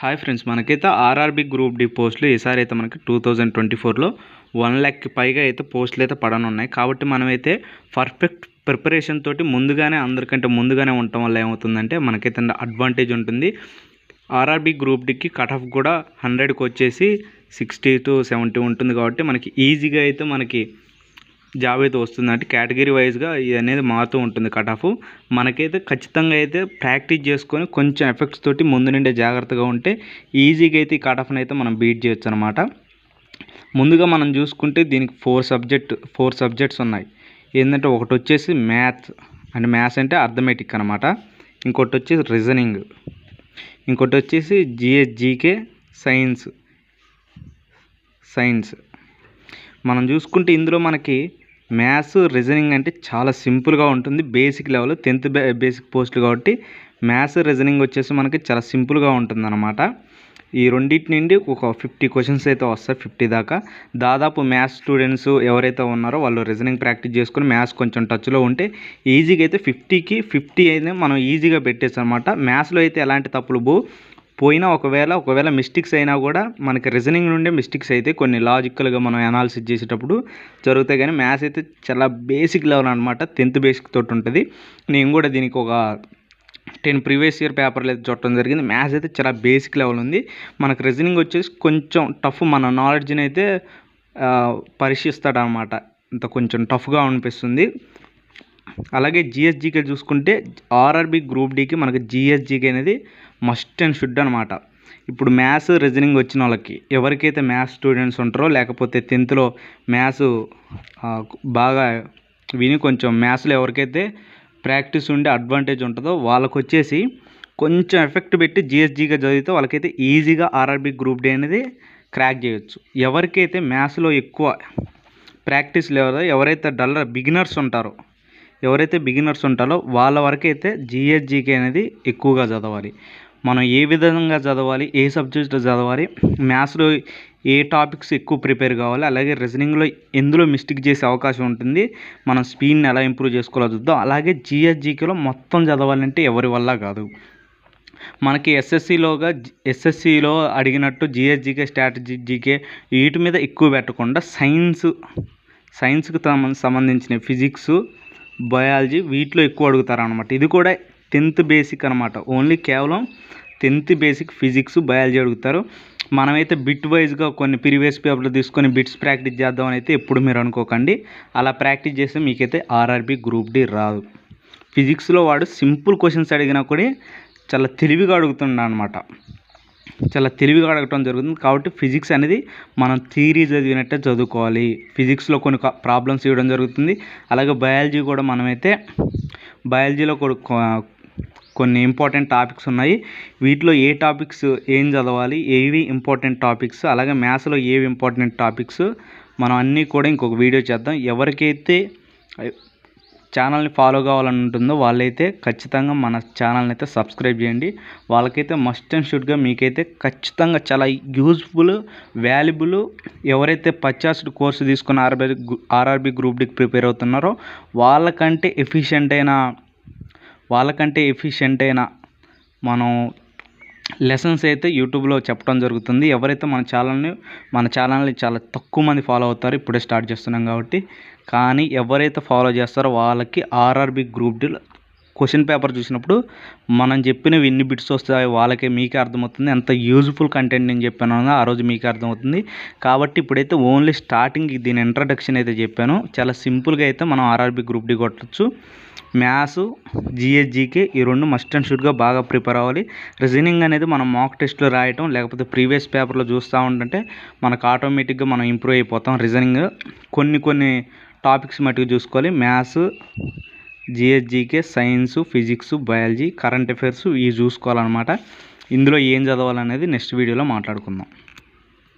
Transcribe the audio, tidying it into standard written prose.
Hi friends, మనకైతే RRB group D పోస్టులు ఈసారి అయితే మనకి 2024లో 1,00,000కి పైగా అయితే పోస్టులు అయితే పడనున్నాయి. కాబట్టి మనమైతే పర్ఫెక్ట్ ప్రిపరేషన్ తోటి ముందుగానే అందరికంటే ముందుగానే ఉండటం వల్ల ఏమవుతుందంటే మనకైతే అడ్వాంటేజ్ ఉంటుంది. ఆర్ఆర్బీ గ్రూప్ డికి కట్ ఆఫ్ కూడా 100కి వచ్చేసి 60 to 70 ఉంటుంది. కాబట్టి మనకి ఈజీగా అయితే మనకి జాబ్ అయితే వస్తుంది. అంటే కేటగిరీ వైజ్గా ఇది అనేది మారుతూ ఉంటుంది కట్ ఆఫ్. మనకైతే ఖచ్చితంగా అయితే ప్రాక్టీస్ చేసుకొని కొంచెం ఎఫెక్ట్స్ తోటి ముందు నుండే జాగ్రత్తగా ఉంటే ఈజీగా అయితే ఈ కట్ ఆఫ్ని అయితే మనం బీట్ చేయొచ్చు అనమాట. ముందుగా మనం చూసుకుంటే దీనికి 4 సబ్జెక్ట్స్ ఉన్నాయి. ఏంటంటే ఒకటి వచ్చేసి మ్యాథ్స్ అంటే అర్థమెటిక్ అనమాట. ఇంకోటి వచ్చేసి రీజనింగ్, ఇంకోటి వచ్చేసి జీకే సైన్స్. మనం చూసుకుంటే ఇందులో మనకి మ్యాథ్స్ రీజనింగ్ అంటే చాలా సింపుల్గా ఉంటుంది. బేసిక్ లెవెల్ 10th బేసిక్ పోస్టులు కాబట్టి మ్యాథ్స్ రీజనింగ్ వచ్చేసి మనకి చాలా సింపుల్గా ఉంటుంది అనమాట. ఈ రెండింటి నుండి ఒక 50 క్వశ్చన్స్ అయితే వస్తాయి, 50 దాకా. దాదాపు మ్యాథ్స్ స్టూడెంట్స్ ఎవరైతే ఉన్నారో వాళ్ళు రీజనింగ్ ప్రాక్టీస్ చేసుకుని మ్యాథ్స్ కొంచెం టచ్లో ఉంటే ఈజీగా అయితే 50కి 50 అయితే మనం ఈజీగా పెట్టేచ్చు అనమాట. మ్యాథ్స్లో అయితే ఎలాంటి తప్పులు పోయినా ఒకవేళ మిస్టేక్స్ అయినా కూడా మనకి రీజనింగ్ నుండే మిస్టేక్స్ అయితే కొన్ని లాజికల్గా మనం అనాలిసిస్ చేసేటప్పుడు జరుగుతాయి. కానీ మ్యాథ్స్ అయితే చాలా బేసిక్ లెవెల్ అనమాట. 10th బేసిక్ తోటి ఉంటుంది. నేను కూడా దీనికి ఒక 10 ప్రీవియస్ ఇయర్ పేపర్లు అయితే చూడటం జరిగింది. మ్యాథ్స్ అయితే చాలా బేసిక్ లెవెల్ ఉంది. మనకు రీజనింగ్ వచ్చేసి కొంచెం టఫ్, మన నాలెడ్జ్ని అయితే పరీక్షిస్తాడు అనమాట. ఇంత కొంచెం టఫ్గా అనిపిస్తుంది. అలాగే జిఎస్జీకే చూసుకుంటే ఆర్ఆర్బీ గ్రూప్ డికి మనకి జిఎస్జీకే అనేది మస్ట్ అండ్ షుడ్ అనమాట. ఇప్పుడు మ్యాథ్స్ రీజనింగ్ వచ్చిన వాళ్ళకి, ఎవరికైతే మ్యాథ్స్ స్టూడెంట్స్ ఉంటారో లేకపోతే 10thలో మ్యాథ్స్ బాగా విని కొంచెం మ్యాథ్స్లో ఎవరికైతే ప్రాక్టీస్ ఉండే అడ్వాంటేజ్ ఉంటుందో వాళ్ళకు వచ్చేసి కొంచెం ఎఫెక్ట్ పెట్టి జిఎస్జీగా చదివితే వాళ్ళకైతే ఈజీగా ఆర్ఆర్బీ గ్రూప్ డి అనేది క్రాక్ చేయొచ్చు. ఎవరికైతే మ్యాథ్స్లో ఎక్కువ ప్రాక్టీస్ లేదో, ఎవరైతే బిగినర్స్ ఉంటారో వాళ్ళ వరకైతే జిఎస్జీకే అనేది ఎక్కువగా చదవాలి. మనం ఏ విధంగా చదవాలి, ఏ సబ్జెక్ట్ చదవాలి, మ్యాథ్స్లో ఏ టాపిక్స్ ఎక్కువ ప్రిపేర్ కావాలి, అలాగే రీజనింగ్లో ఎందులో మిస్టేక్ చేసే అవకాశం ఉంటుంది, మనం స్పీడ్ని ఎలా ఇంప్రూవ్ చేసుకోవాలో చూద్దాం. అలాగే జిఎస్జీకేలో మొత్తం చదవాలంటే ఎవరి వల్ల కాదు. మనకి ఎస్ఎస్సిలో అడిగినట్టు జిఎస్జీకే, స్ట్రాటజీ జీకే వీటి మీద ఎక్కువ పెట్టకుండా సైన్స్కి సంబంధించిన ఫిజిక్స్, బయాలజీ వీటిలో ఎక్కువ అడుగుతారు అనమాట. ఇది కూడా 10th బేసిక్ అనమాట. ఓన్లీ కేవలం 10th బేసిక్ ఫిజిక్స్, బయాలజీ అడుగుతారు. మనమైతే బిట్ వైజ్గా కొన్ని ప్రీవియస్ పేపర్లు తీసుకొని బిట్స్ ప్రాక్టీస్ చేద్దామని అయితే ఎప్పుడు మీరు అనుకోకండి. అలా ప్రాక్టీస్ చేస్తే మీకైతే ఆర్ఆర్బీ గ్రూప్ డి రాదు. ఫిజిక్స్లో వాడు సింపుల్ క్వశ్చన్స్ అడిగినా కూడా చాలా తెలివిగా అడగటం జరుగుతుంది. కాబట్టి ఫిజిక్స్ అనేది మనం థియరీ చదివినట్టే చదువుకోవాలి. ఫిజిక్స్లో కొన్ని ప్రాబ్లమ్స్ ఇవ్వడం జరుగుతుంది. అలాగే బయాలజీ కూడా బయాలజీలో కొన్ని ఇంపార్టెంట్ టాపిక్స్ ఉన్నాయి. వీటిలో ఏ టాపిక్స్ ఏం చదవాలి, ఏవి ఇంపార్టెంట్ టాపిక్స్, అలాగే మ్యాథ్స్లో ఏవి ఇంపార్టెంట్ టాపిక్స్, మనం అన్నీ కూడా ఇంకొక వీడియో చేద్దాం. ఎవరికైతే ఛానల్ని ఫాలో కావాలని ఉంటుందో వాళ్ళైతే ఖచ్చితంగా మన ఛానల్ని అయితే సబ్స్క్రైబ్ చేయండి. వాళ్ళకైతే మస్ట్ అండ్ షుడ్గా మీకైతే ఖచ్చితంగా చాలా యూజ్ఫుల్, వాల్యుబుల్. ఎవరైతే 50 కోర్సు తీసుకుని ఆర్ఆర్బీ గ్రూప్ డికి ప్రిపేర్ అవుతున్నారో వాళ్ళకంటే ఎఫిషియెంట్ అయిన మనం లెసన్స్ అయితే యూట్యూబ్లో చెప్పడం జరుగుతుంది. ఎవరైతే మన ఛానల్ని చాలా తక్కువ మంది ఫాలో అవుతారో, ఇప్పుడే స్టార్ట్ చేస్తున్నాం కాబట్టి. కానీ ఎవరైతే ఫాలో చేస్తారో వాళ్ళకి RRB group D question paper చూసినప్పుడు మనం చెప్పినవి ఎన్ని బిట్స్ వస్తాయో మీకే అర్థమవుతుంది. ఎంత యూజ్ఫుల్ కంటెంట్ నేను చెప్పాను ఆ రోజు మీకే అర్థమవుతుంది. కాబట్టి ఇప్పుడైతే ఓన్లీ స్టార్టింగ్ దీని ఇంట్రడక్షన్ అయితే చెప్పాను. చాలా సింపుల్గా అయితే మనం ఆర్ఆర్బీ గ్రూప్ డి కొట్టచ్చు. మ్యాథ్స్, జిఎస్జీకే ఈ రెండు మస్ట్ అండ్ షుడ్గా బాగా ప్రిపేర్ అవ్వాలి. రీజనింగ్ అనేది మనం మాక్ టెస్ట్లో రాయటం లేకపోతే ప్రీవియస్ పేపర్లో చూస్తూ ఉంటుంటే మనకు ఆటోమేటిక్గా మనం ఇంప్రూవ్ అయిపోతాం. రీజనింగ్ కొన్ని టాపిక్స్ మట్టుకు చూసుకోవాలి. Maths, GS GK, science, physics, biology, current affairs ఇవి చూసుకోవాలన్నమాట. ఇందులో ఏం చదవాలనేది నెక్స్ట్ వీడియోలో మాట్లాడుకుందాం.